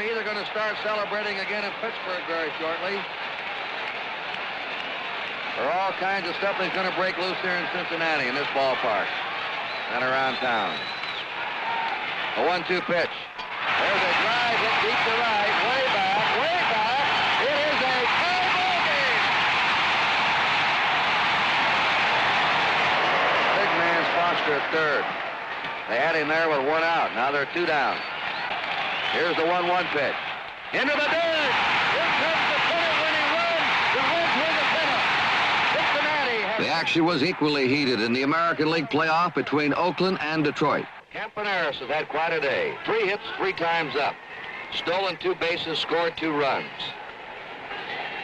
either going to start celebrating again in Pittsburgh very shortly, or all kinds of stuff that's going to break loose here in Cincinnati in this ballpark and around town. A 1-2 pitch. There's a drive hit deep to right, way back, way back. It is a tie ball game. Big man's Foster at third. They had him there with 1 out. Now they're 2 down. Here's the 1-1 pitch. Into the dirt. Here comes the pennant-winning run. The Reds win the pennant. Cincinnati has... The action was equally heated in the American League playoff between Oakland and Detroit. Campaneris has had quite a day. 3 hits, 3 times up. Stolen 2 bases, scored 2 runs.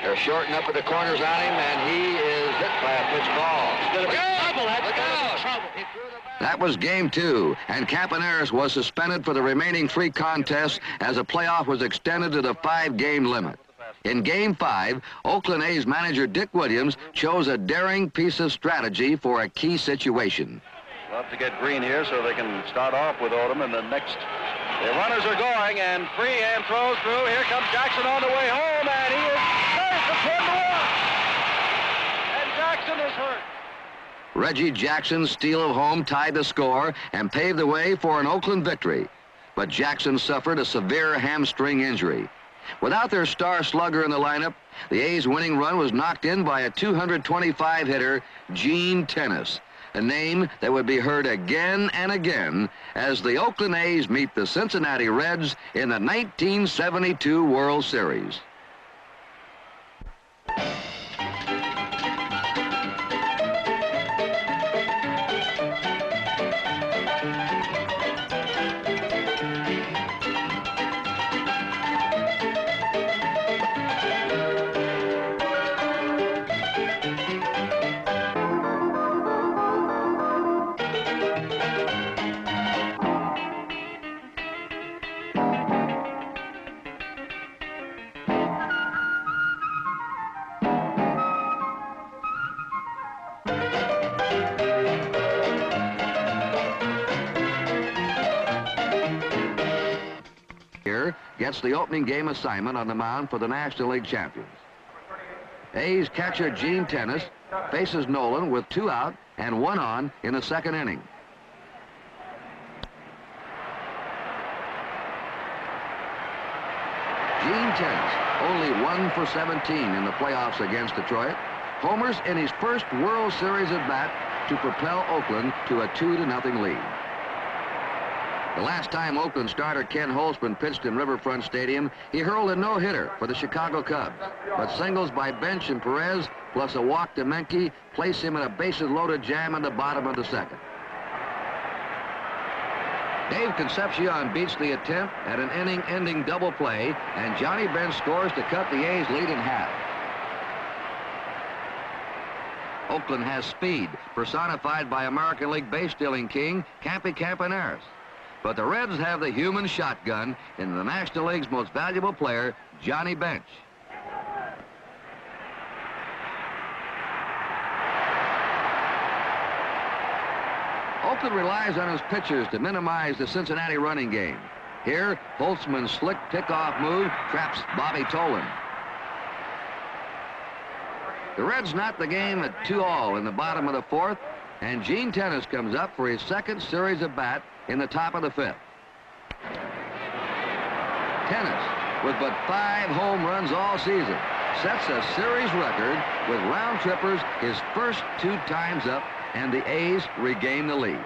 They're shorting up at the corners on him, and he is hit by a pitch ball. Look out! Look out! Trouble. He threw the bat. That was game 2, and Campaneris was suspended for the remaining 3 contests as the playoff was extended to the 5-game limit. In Game 5, Oakland A's manager Dick Williams chose a daring piece of strategy for a key situation. Love to get Green here so they can start off with Odom, and the next... The runners are going, and Freehand throws through. Here comes Jackson on the way home, and he is safe. It's 1-1. And Jackson is hurt. Reggie Jackson's steal of home tied the score and paved the way for an Oakland victory. But Jackson suffered a severe hamstring injury. Without their star slugger in the lineup, the A's winning run was knocked in by a 225-hitter, Gene Tenace, a name that would be heard again and again as the Oakland A's meet the Cincinnati Reds in the 1972 World Series. Gets the opening game assignment on the mound for the National League champions. A's catcher Gene Tenace faces Nolan with 2 out and 1 on in the 2nd inning. Gene Tenace, only 1 for 17 in the playoffs against Detroit, homers in his first World Series at bat to propel Oakland to a 2-0 lead. The last time Oakland starter Ken Holtzman pitched in Riverfront Stadium, he hurled a no-hitter for the Chicago Cubs. But singles by Bench and Pérez, plus a walk to Menke, place him in a bases-loaded jam in the bottom of the 2nd. Dave Concepcion beats the attempt at an inning-ending double play, and Johnny Bench scores to cut the A's lead in half. Oakland has speed, personified by American League base-stealing king Campy Campaneris. But the Reds have the human shotgun in the National League's most valuable player, Johnny Bench. Oakland relies on his pitchers to minimize the Cincinnati running game. Here, Holtzman's slick pickoff move traps Bobby Tolan. The Reds knot the game at 2-2 in the bottom of the 4th, and Gene Tenace comes up for his 2nd series at bat in the top of the 5th. Tenace, with but 5 home runs all season, sets a series record with round trippers his first 2 times up, and the A's regain the lead.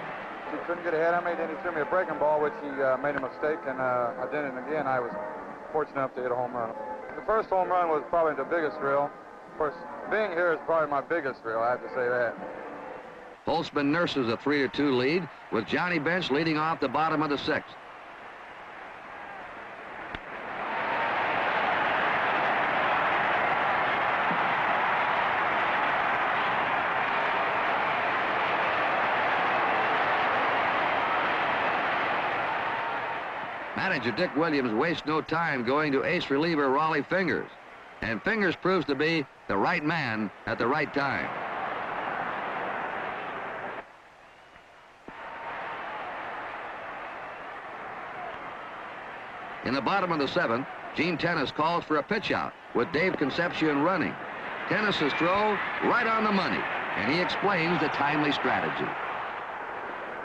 He couldn't get ahead of me, then he threw me a breaking ball, which he made a mistake, and I did it again. I was fortunate enough to hit a home run. The first home run was probably the biggest thrill. Of course, being here is probably my biggest thrill, I have to say that. Holtzman nurses a 3-2 lead, with Johnny Bench leading off the bottom of the 6th. Manager Dick Williams wastes no time going to ace reliever Raleigh Fingers, and Fingers proves to be the right man at the right time. In the bottom of the 7th, Gene Tenace calls for a pitch out with Dave Concepcion running. Tenace's throw right on the money, and he explains the timely strategy.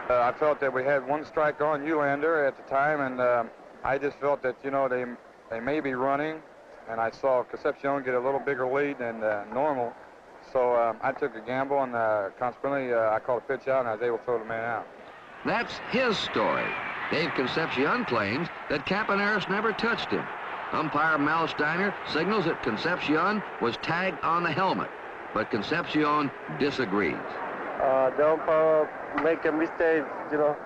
I felt that we had one strike on Eulander at the time, and I just felt that, you know, they may be running, and I saw Concepcion get a little bigger lead than normal. So I took a gamble, and consequently, I called a pitch out, and I was able to throw the man out. That's his story. Dave Concepcion claims that Campaneris never touched him. Umpire Mel Steiner signals that Concepcion was tagged on the helmet, but Concepcion disagrees. The umpire make a mistake, you know.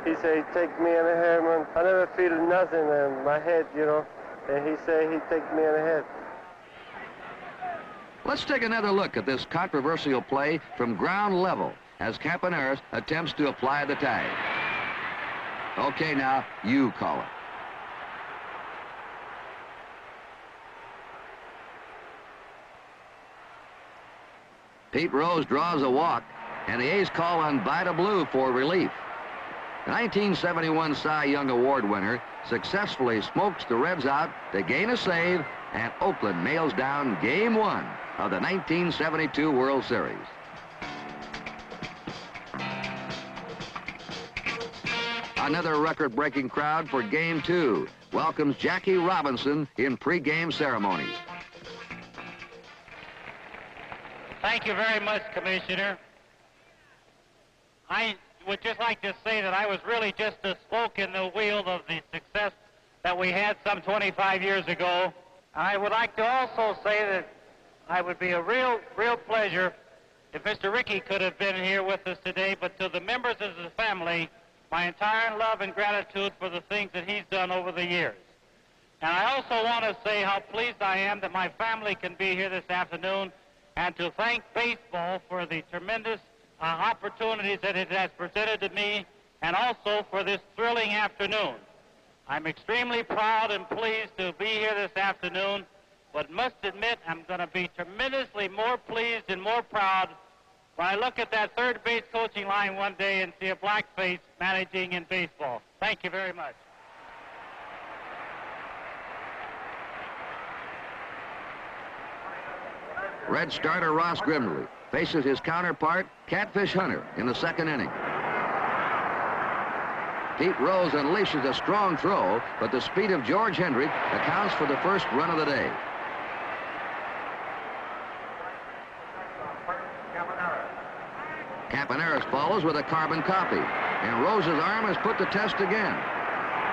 He say, take me in the helmet. I never feel nothing in my head, you know. And he say he take me in the head. Let's take another look at this controversial play from ground level as Campaneris attempts to apply the tag. Okay, now you call it. Pete Rose draws a walk, and the A's call on Vida Blue for relief. The 1971 Cy Young Award winner successfully smokes the Reds out to gain a save, and Oakland nails down Game 1 of the 1972 World Series. Another record-breaking crowd for Game 2 welcomes Jackie Robinson in pregame ceremonies. Thank you very much, Commissioner. I would just like to say that I was really just a spoke in the wheel of the success that we had some 25 years ago. I would like to also say that I would be a real pleasure if Mr. Rickey could have been here with us today, but to the members of the family, my entire love and gratitude for the things that he's done over the years. And I also want to say how pleased I am that my family can be here this afternoon, and to thank baseball for the tremendous opportunities that it has presented to me, and also for this thrilling afternoon. I'm extremely proud and pleased to be here this afternoon, but must admit I'm going to be tremendously more pleased and more proud when I look at that third base coaching line one day and see a black face managing in baseball. Thank you very much. Red starter Ross Grimsley faces his counterpart, Catfish Hunter, in the 2nd inning. Pete Rose unleashes a strong throw, but the speed of George Hendrick accounts for the first run of the day. Campaneris follows with a carbon copy, and Rose's arm is put to test again.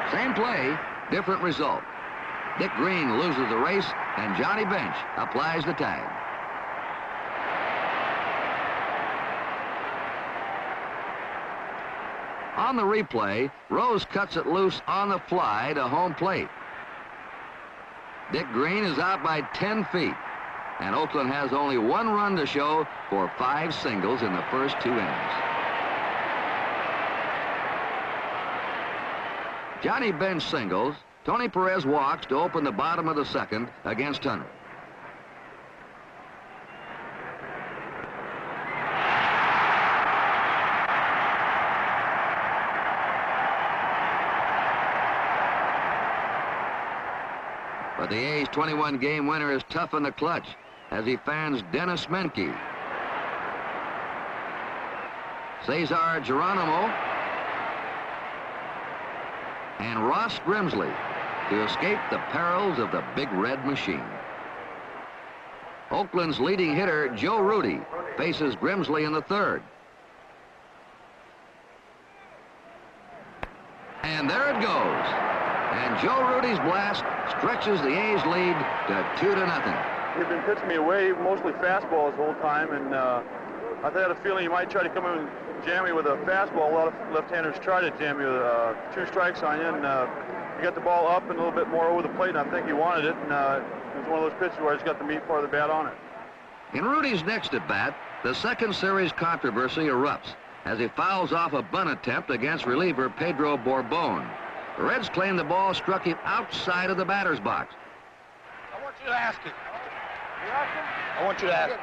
Same play, different result. Dick Green loses the race, and Johnny Bench applies the tag. On the replay, Rose cuts it loose on the fly to home plate. Dick Green is out by 10 feet, and Oakland has only 1 run to show for 5 singles in the first 2 innings. Johnny Bench singles. Tony Pérez walks to open the bottom of the 2nd against Hunter. But the A's 21-game winner is tough in the clutch as he fans Dennis Menke, Cesar Geronimo, and Ross Grimsley to escape the perils of the Big Red Machine. Oakland's leading hitter, Joe Rudy, faces Grimsley in the 3rd. And there it goes. And Joe Rudy's blast stretches the A's lead to 2-0. He'd been pitching me away, mostly fastballs the whole time, and I had a feeling he might try to come in and jam me with a fastball. A lot of left-handers try to jam you with 2 strikes on you, and you got the ball up and a little bit more over the plate, and I think he wanted it, and it was one of those pitches where I just got the meat part of the bat on it. In Rudy's next at-bat, the 2nd series controversy erupts as he fouls off a bunt attempt against reliever Pedro Borbon. The Reds claim the ball struck him outside of the batter's box. I want you to ask him. You ask him? I want you to ask him.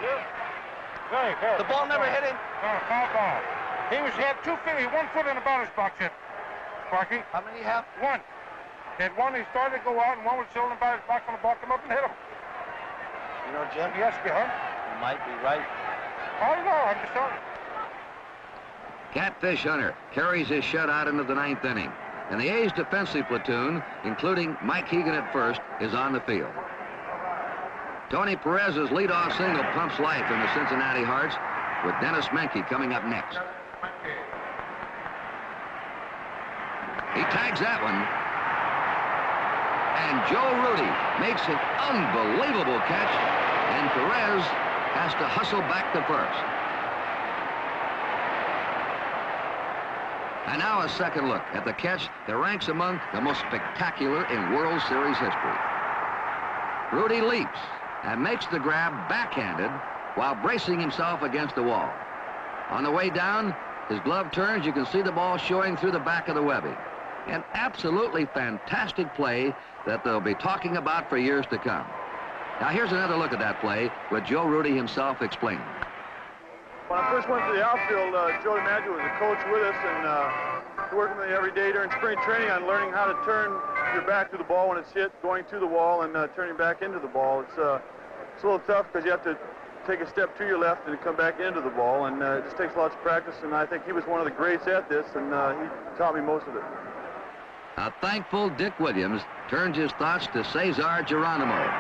Very good. The ball never hit him? No, foul ball. He had 2 feet, 1 foot in the batter's box hit, Sparky. How many you have? 1. And one, he started to go out, and one was chilling by his back on the ball, come up and hit him. You know, Jim? Yes, you huh? You might be right. I don't know, I'm just telling you. Catfish Hunter carries his shutout into the 9th inning. And the A's defensive platoon, including Mike Hegan at first, is on the field. Tony Pérez's leadoff single pumps life into Cincinnati hearts, with Dennis Menke coming up next. He tags that one. And Joe Rudy makes an unbelievable catch, and Pérez has to hustle back to first. And now a second look at the catch that ranks among the most spectacular in World Series history. Rudy leaps and makes the grab backhanded while bracing himself against the wall. On the way down, his glove turns. You can see the ball showing through the back of the webbing. An absolutely fantastic play that they'll be talking about for years to come. Now here's another look at that play with Joe Rudy himself explaining. When I first went to the outfield, Joe DiMaggio was a coach with us, and working with me every day during spring training on learning how to turn your back to the ball when it's hit, going to the wall, and turning back into the ball. It's a little tough because you have to take a step to your left and come back into the ball, and it just takes lots of practice, and I think he was one of the greats at this, and he taught me most of it. A thankful Dick Williams turns his thoughts to Cesar Geronimo.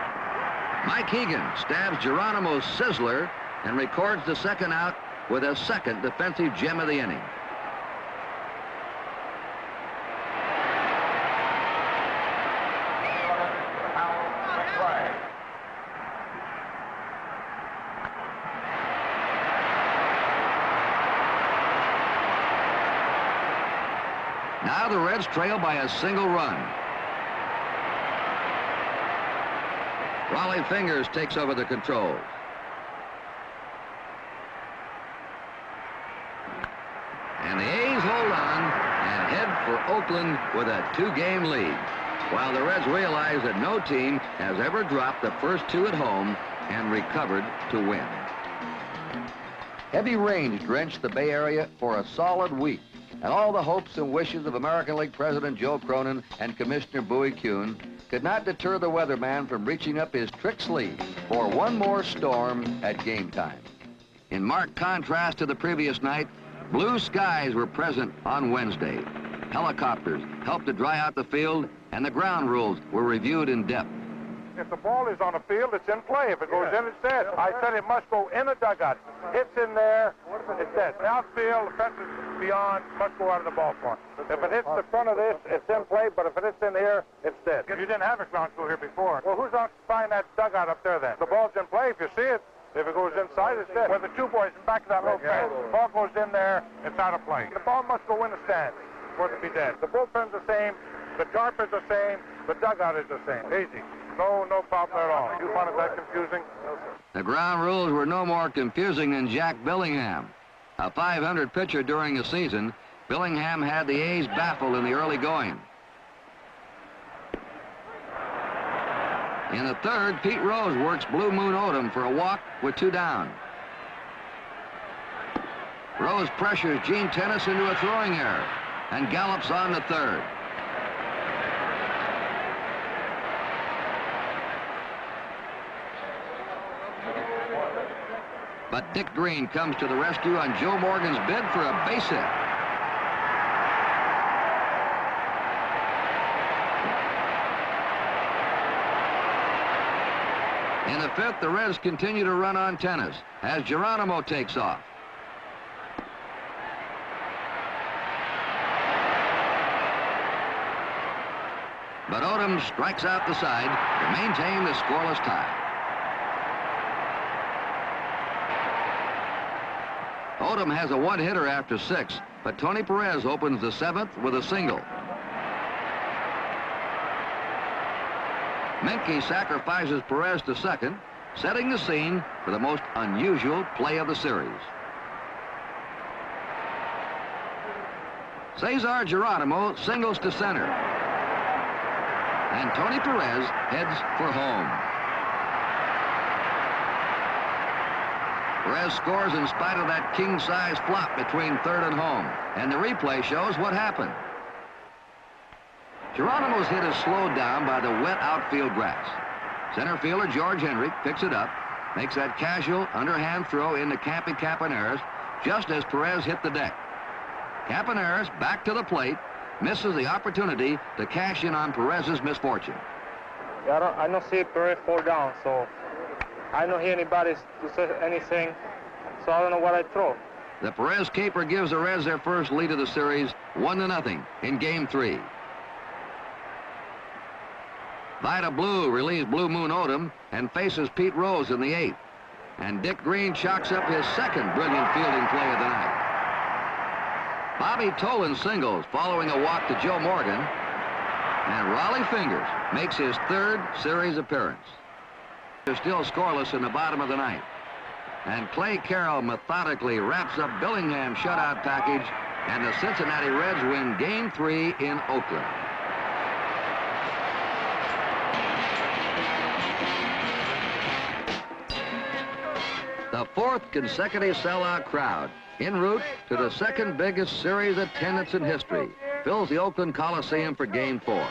Mike Hegan stabs Geronimo's sizzler and records the second out with a second defensive gem of the inning. Now the Reds trail by a single run. Raleigh Fingers takes over the controls. And the A's hold on and head for Oakland with a 2-game lead, while the Reds realize that no team has ever dropped the first 2 at home and recovered to win. Heavy rains drenched the Bay Area for a solid week, and all the hopes and wishes of American League President Joe Cronin and Commissioner Bowie Kuhn could not deter the weatherman from reaching up his trick sleeve for one more storm at game time. In marked contrast to the previous night, blue skies were present on Wednesday. Helicopters helped to dry out the field, and the ground rules were reviewed in depth. If the ball is on the field, it's in play. If it goes in, it's dead. I said it must go in the dugout. Hits in there, it's dead. The outfield, the fences beyond, must go out of the ballpark. If it hits the front of this, it's in play, but if it hits in here, it's dead. You didn't have a ground rule here before. Well, who's occupying that dugout up there then? The ball's in play if you see it. If it goes inside, it's dead. Well, the 2 boys in back of that little fence, the ball goes in there, it's out of play. The ball must go in the stands for it to be dead. The bullpen's the same, the tarp is the same, the dugout is the same. Easy. No problem at all. You find it that confusing? No, sir. The ground rules were no more confusing than Jack Billingham. A .500 pitcher during the season, Billingham had the A's baffled in the early going. In the third, Pete Rose works Blue Moon Odom for a walk with 2 down. Rose pressures Gene Tenace into a throwing error and gallops on to third. But Dick Green comes to the rescue on Joe Morgan's bid for a base hit. In the 5th, the Reds continue to run on Tenace as Geronimo takes off. But Odom strikes out the side to maintain the scoreless tie. Odom has a 1-hitter after 6, but Tony Pérez opens the 7th with a single. Menke sacrifices Pérez to second, setting the scene for the most unusual play of the series. Cesar Geronimo singles to center, and Tony Pérez heads for home. Pérez scores in spite of that king-size flop between third and home, and the replay shows what happened. Geronimo's hit is slowed down by the wet outfield grass. Center fielder George Hendrick picks it up, makes that casual underhand throw into Campy Campaneris just as Pérez hit the deck. Campaneris back to the plate, misses the opportunity to cash in on Pérez's misfortune. Yeah, I don't see Pérez fall down, so I don't hear anybody to say anything, so I don't know what I throw. The Pérez caper gives the Reds their first lead of the series, 1-0 in Game 3. Vida Blue relieves Blue Moon Odom and faces Pete Rose in the 8th. And Dick Green chalks up his second brilliant fielding play of the night. Bobby Tolan singles following a walk to Joe Morgan. And Raleigh Fingers makes his 3rd series appearance. They're still scoreless in the bottom of the ninth. And Clay Carroll methodically wraps up Billingham's shutout package, and the Cincinnati Reds win Game 3 in Oakland. The 4th consecutive sellout crowd, en route to the 2nd biggest series attendance in history, fills the Oakland Coliseum for Game 4.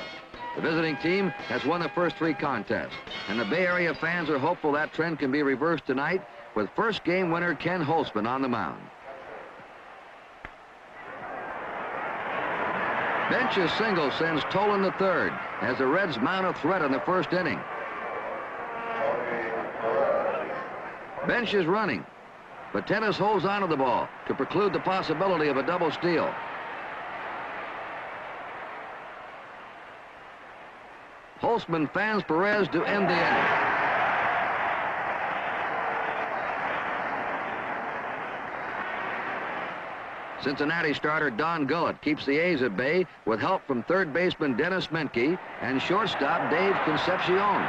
The visiting team has won the first 3 contests, and the Bay Area fans are hopeful that trend can be reversed tonight with first game winner Ken Holtzman on the mound. Bench's single sends Tolan to 3rd as the Reds mount a threat in the 1st inning. Bench is running, but Tenace holds onto the ball to preclude the possibility of a double steal. Holtzman fans Pérez to end the inning. Cincinnati starter Don Gullett keeps the A's at bay with help from 3rd baseman Dennis Menke and shortstop Dave Concepcion.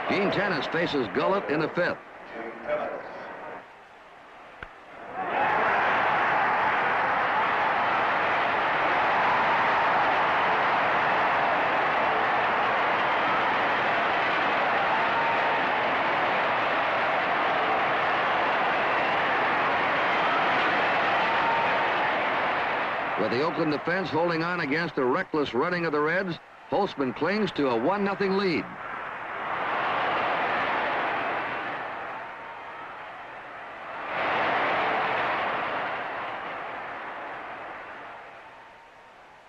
Gene Tenace faces Gullett in the 5th. With the Oakland defense holding on against the reckless running of the Reds, Holtzman clings to a 1-0 lead.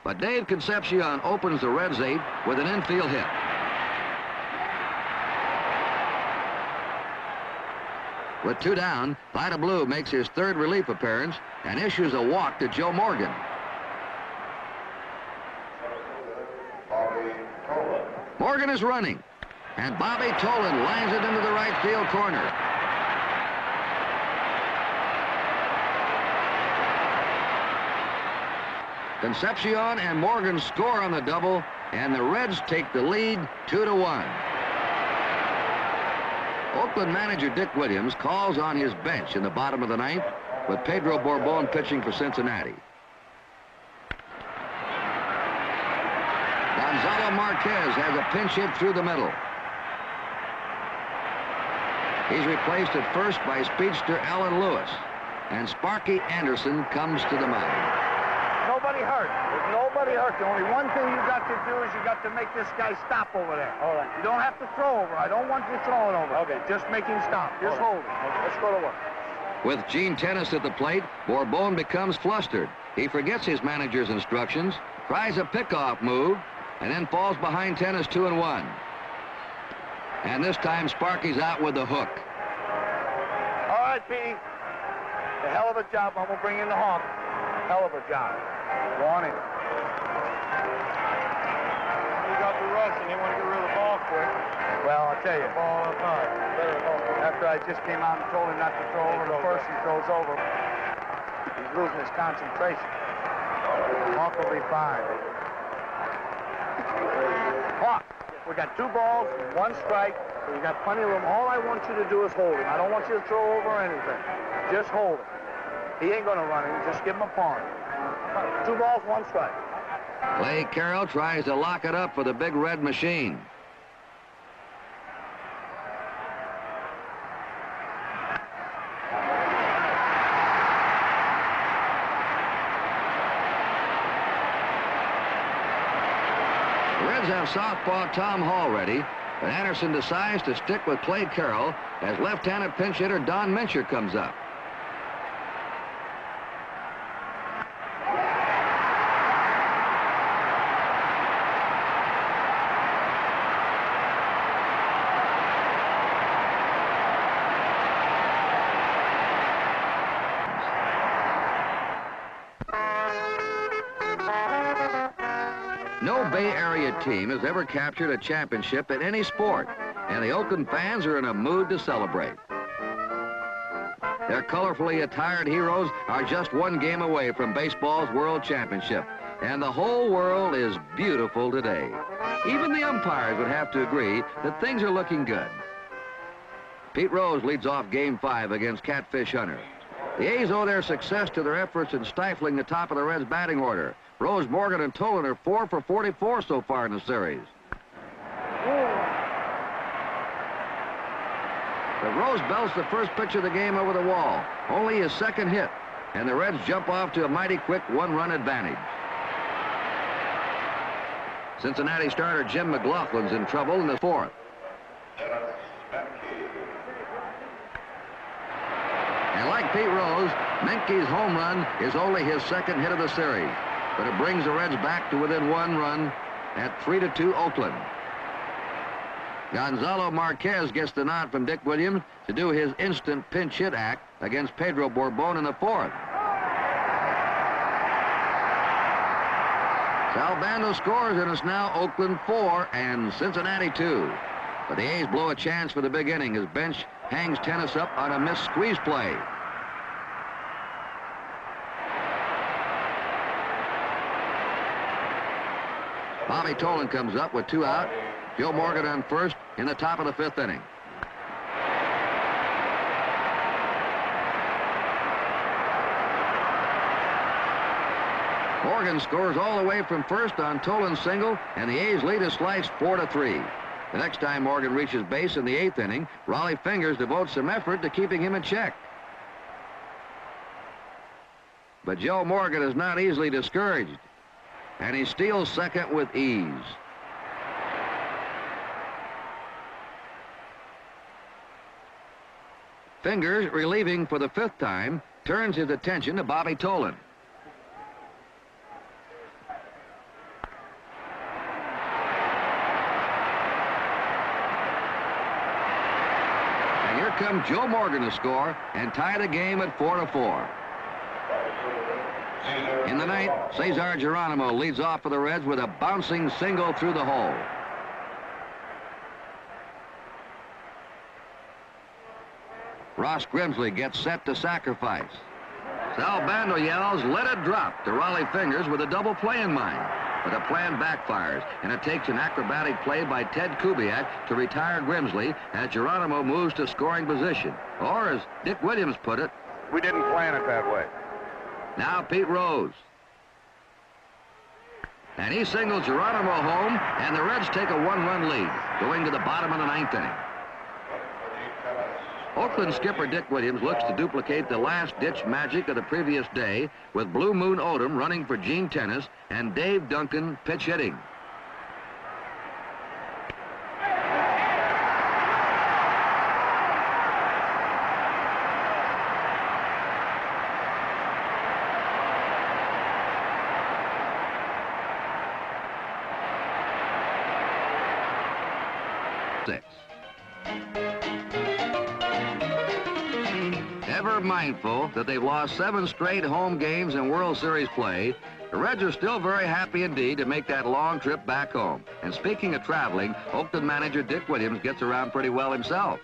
But Dave Concepcion opens the Reds' 8th with an infield hit. With 2 down, Vida Blue makes his 3rd relief appearance and issues a walk to Joe Morgan. Morgan is running, and Bobby Tolan lines it into the right field corner. Concepcion and Morgan score on the double, and the Reds take the lead 2-1. Oakland manager Dick Williams calls on his bench in the bottom of the 9th with Pedro Borbon pitching for Cincinnati. Gonzalo Marquez has a pinch hit through the middle. He's replaced at first by speedster Alan Lewis, and Sparky Anderson comes to the mound. Nobody hurt. There's nobody hurt. The only one thing you got to do is you got to make this guy stop over there. All right. You don't have to throw over. I don't want you throwing over. Okay. Just make him stop. Just hold it. Okay. Let's go to work. With Gene Tenace at the plate, Borbon becomes flustered. He forgets his manager's instructions, tries a pickoff move, and then falls behind Tenace 2-1. And this time Sparky's out with the hook. All right, Petey. A hell of a job. I'm going to bring in the honk. Hell of a job. Go on in. You got the rush and you want to get rid of the ball quick. Well, I'll tell you. Ball on time. After I just came out and told him not to throw over the first, he throws over. He's losing his concentration. Honk will be fine. Honk. We got 2 balls, 1 strike. So you got plenty of room. All I want you to do is hold him. I don't want you to throw over anything. Just hold him. He ain't going to run him. Just give him a pawn. 2 balls, 1 strike. Clay Carroll tries to lock it up for the Big Red Machine. The Reds have southpaw Tom Hall ready, but Anderson decides to stick with Clay Carroll as left-handed pinch hitter Don Mincher comes up. No Bay Area team has ever captured a championship in any sport, and the Oakland fans are in a mood to celebrate. Their colorfully attired heroes are just one game away from baseball's World Championship, and the whole world is beautiful today. Even the umpires would have to agree that things are looking good. Pete Rose leads off Game 5 against Catfish Hunter. The A's owe their success to their efforts in stifling the top of the Reds' batting order. Rose, Morgan, and Tolan are 4 for 44 so far in the series. But Rose belts the first pitch of the game over the wall. Only his second hit, and the Reds jump off to a mighty quick one-run advantage. Cincinnati starter Jim McLaughlin's in trouble in the fourth. And like Pete Rose, Menke's home run is only his second hit of the series, but it brings the Reds back to within one run at 3-2 Oakland. Gonzalo Marquez gets the nod from Dick Williams to do his instant pinch hit act against Pedro Borbon in the fourth. Sal Bando scores, and it's now Oakland 4 and Cincinnati 2. But the A's blow a chance for the big inning as bench hangs Tenace up on a missed squeeze play. Bobby Tolan comes up with 2 out. Joe Morgan on first in the top of the 5th inning. Morgan scores all the way from first on Tolan's single, and the A's lead is sliced 4-3. The next time Morgan reaches base in the 8th inning, Raleigh Fingers devotes some effort to keeping him in check. But Joe Morgan is not easily discouraged, and he steals second with ease. Fingers, relieving for the 5th time, turns his attention to Bobby Tolan. And here comes Joe Morgan to score and tie the game at 4-4. In the 9th, Cesar Geronimo leads off for the Reds with a bouncing single through the hole. Ross Grimsley gets set to sacrifice. Sal Bando yells, "Let it drop," to Raleigh Fingers with a double play in mind. But the plan backfires, and it takes an acrobatic play by Ted Kubiak to retire Grimsley as Geronimo moves to scoring position. Or, as Dick Williams put it, we didn't plan it that way. Now Pete Rose. And he singles Geronimo home, and the Reds take a 1-run lead, going to the bottom of the 9th inning. Oakland skipper Dick Williams looks to duplicate the last-ditch magic of the previous day with Blue Moon Odom running for Gene Tenace and Dave Duncan pitch hitting. Ever mindful that they've lost 7 straight home games in World Series play, the Reds are still very happy indeed to make that long trip back home. And speaking of traveling, Oakland manager Dick Williams gets around pretty well himself.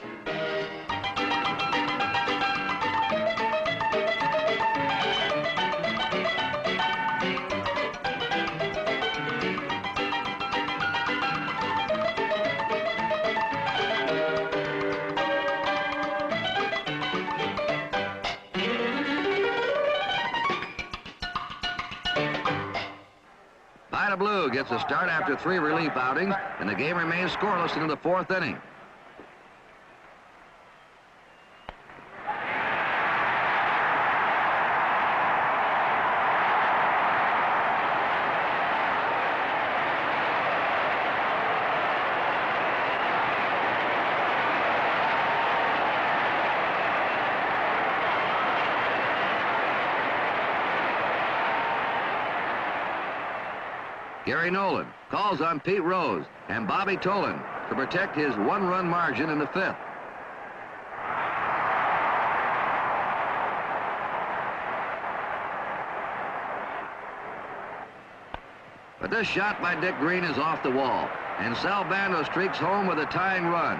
Blue gets a start after 3 relief outings, and the game remains scoreless into the 4th inning. Gary Nolan calls on Pete Rose and Bobby Tolan to protect his one-run margin in the 5th. But this shot by Dick Green is off the wall, and Sal Bando streaks home with a tying run.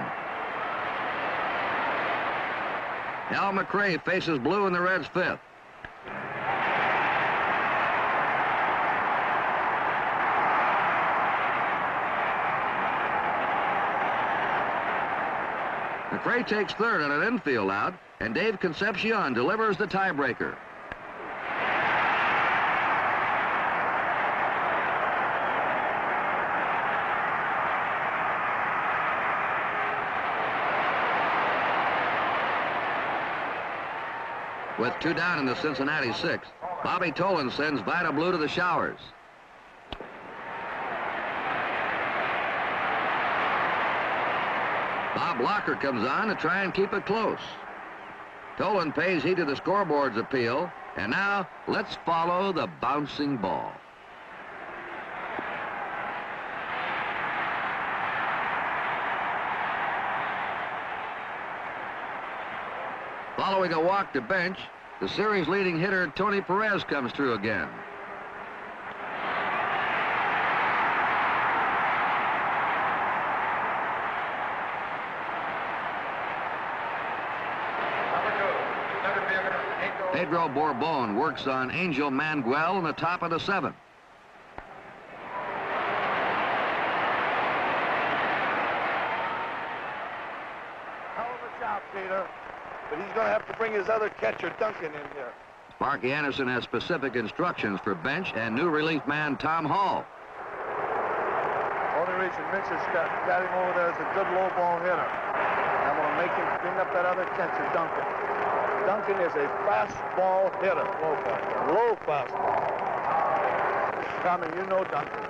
Al McRae faces blue in the Reds' 5th. McRae takes third on an infield out, and Dave Concepcion delivers the tiebreaker. With 2 down in the Cincinnati 6th, Bobby Tolan sends Vida Blue to the showers. Bob Locker comes on to try and keep it close. Tolan pays heed to the scoreboard's appeal, and now let's follow the bouncing ball. Following a walk to bench, the series leading hitter Tony Pérez comes through again. Pedro Borbon works on Angel Manuel in the top of the 7th. Hell of a job, Peter. But he's going to have to bring his other catcher, Duncan, in here. Sparky Anderson has specific instructions for bench and new relief man Tom Hall. Only reason Mitch has got him over there is a good low ball hitter. I'm going to make him bring up that other catcher, Duncan. Duncan is a fastball hitter. Low fastball. Tommy, you know Duncan.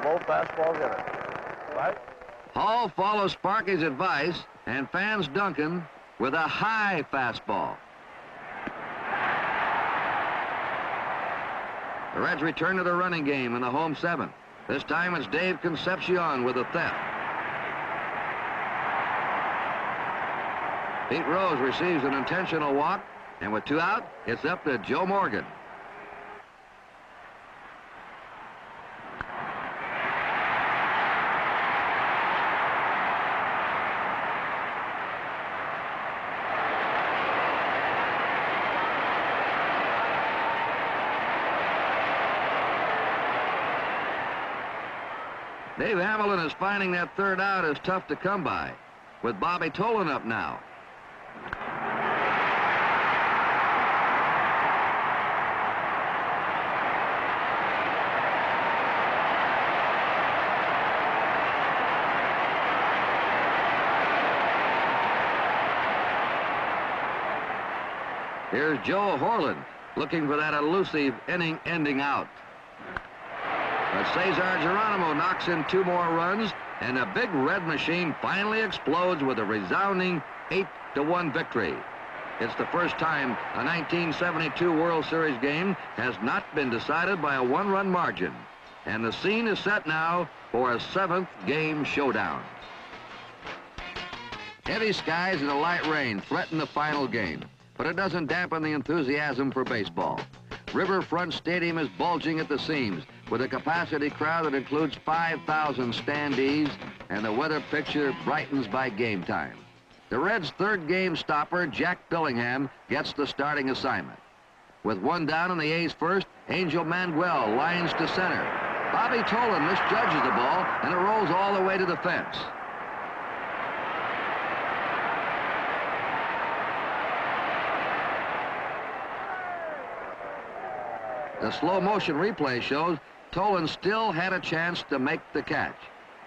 Low fastball hitter. Right? Hall follows Sparky's advice and fans Duncan with a high fastball. The Reds return to the running game in the home 7th. This time it's Dave Concepcion with a theft. Pete Rose receives an intentional walk, and with 2 out, it's up to Joe Morgan. Dave Hamilton is finding that 3rd out is tough to come by, with Bobby Tolan up now. Here's Joe Horland looking for that elusive inning-ending out. But Cesar Geronimo knocks in 2 more runs, and the big red machine finally explodes with a resounding 8-1 victory. It's the first time a 1972 World Series game has not been decided by a 1-run margin. And the scene is set now for a 7th game showdown. Heavy skies and a light rain threaten the final game, but it doesn't dampen the enthusiasm for baseball. Riverfront Stadium is bulging at the seams with a capacity crowd that includes 5,000 standees, and the weather picture brightens by game time. The Reds' 3rd game stopper, Jack Billingham, gets the starting assignment. With 1 down in the A's 1st, Angel Manuel lines to center. Bobby Tolan misjudges the ball, and it rolls all the way to the fence. The slow-motion replay shows Tolan still had a chance to make the catch,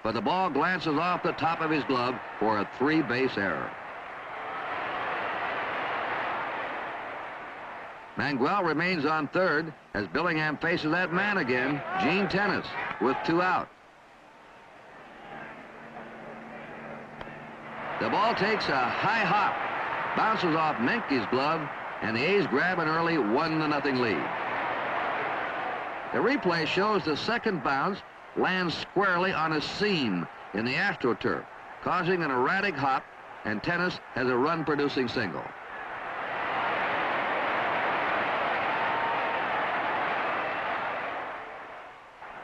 but the ball glances off the top of his glove for a 3-base error. Manuel remains on 3rd as Billingham faces that man again, Gene Tenace, with 2 out. The ball takes a high hop, bounces off Menke's glove, and the A's grab an early 1-0 lead. The replay shows the second bounce lands squarely on a seam in the AstroTurf, causing an erratic hop, and Tenace has a run-producing single.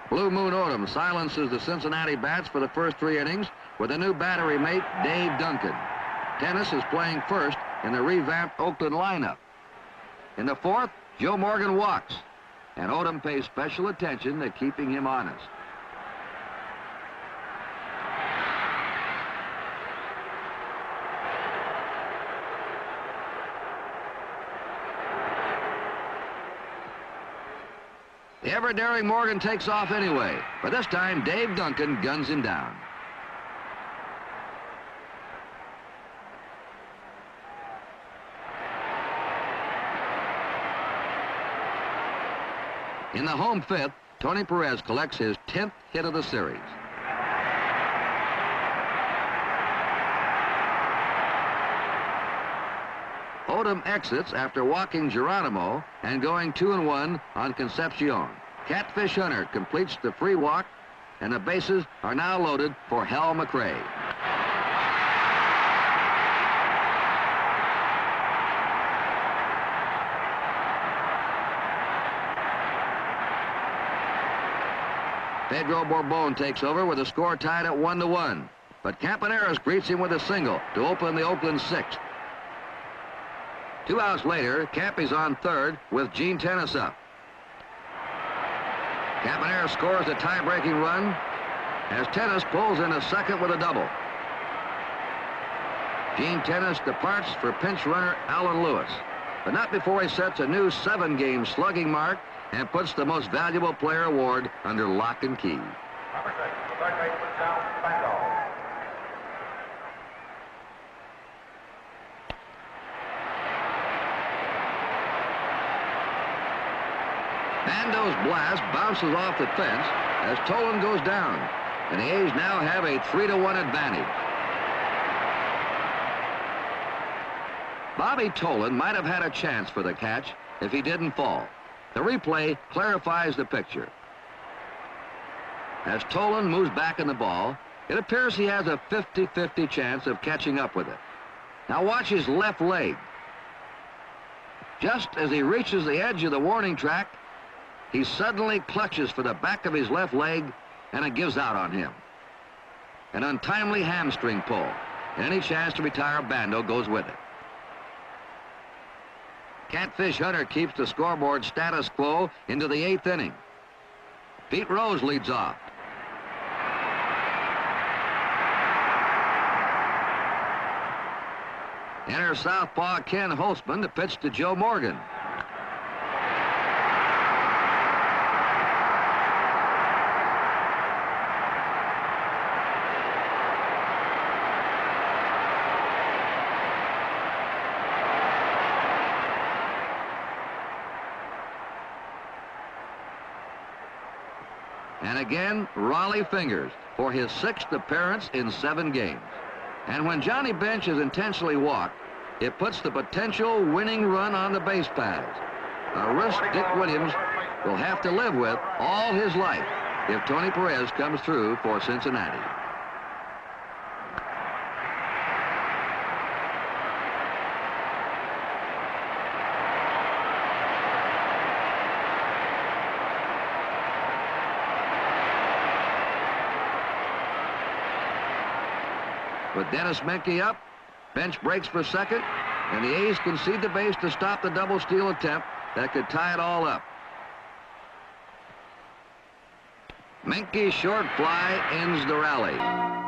Blue Moon Odom silences the Cincinnati bats for the first 3 innings with a new battery mate, Dave Duncan. Tenace is playing first in the revamped Oakland lineup. In the 4th, Joe Morgan walks, and Odom pays special attention to keeping him honest. The ever-daring Morgan takes off anyway, but this time Dave Duncan guns him down. In the home 5th, Tony Pérez collects his 10th hit of the series. Odom exits after walking Geronimo and going 2-1 on Concepcion. Catfish Hunter completes the free walk, and the bases are now loaded for Hal McRae. Pedro Borbon takes over with the score tied at 1-1. But Campaneris greets him with a single to open the Oakland 6th. 2 outs later, Campy's on third with Gene Tenace up. Campaneris scores a tie-breaking run as Tenace pulls in a second with a double. Gene Tenace departs for pinch runner Alan Lewis, but not before he sets a new 7-game slugging mark and puts the most valuable player award under lock and key. Number 6, the third baseman, Sal Bando. Bando's blast bounces off the fence as Tolan goes down, and the A's now have a 3-1 advantage. Bobby Tolan might have had a chance for the catch if he didn't fall. The replay clarifies the picture. As Tolan moves back in the ball, it appears he has a 50-50 chance of catching up with it. Now watch his left leg. Just as he reaches the edge of the warning track, he suddenly clutches for the back of his left leg, and it gives out on him. An untimely hamstring pull, and any chance to retire Bando goes with it. Catfish Hunter keeps the scoreboard status quo into the 8th inning. Pete Rose leads off. Enters southpaw Ken Holtzman to pitch to Joe Morgan. And again, Raleigh fingers for his 6th appearance in 7 games. And when Johnny Bench is intentionally walked, it puts the potential winning run on the base paths. A risk Dick Williams will have to live with all his life if Tony Pérez comes through for Cincinnati. With Dennis Menke up, Bench breaks for second, and the A's concede the base to stop the double steal attempt that could tie it all up. Menke's short fly ends the rally.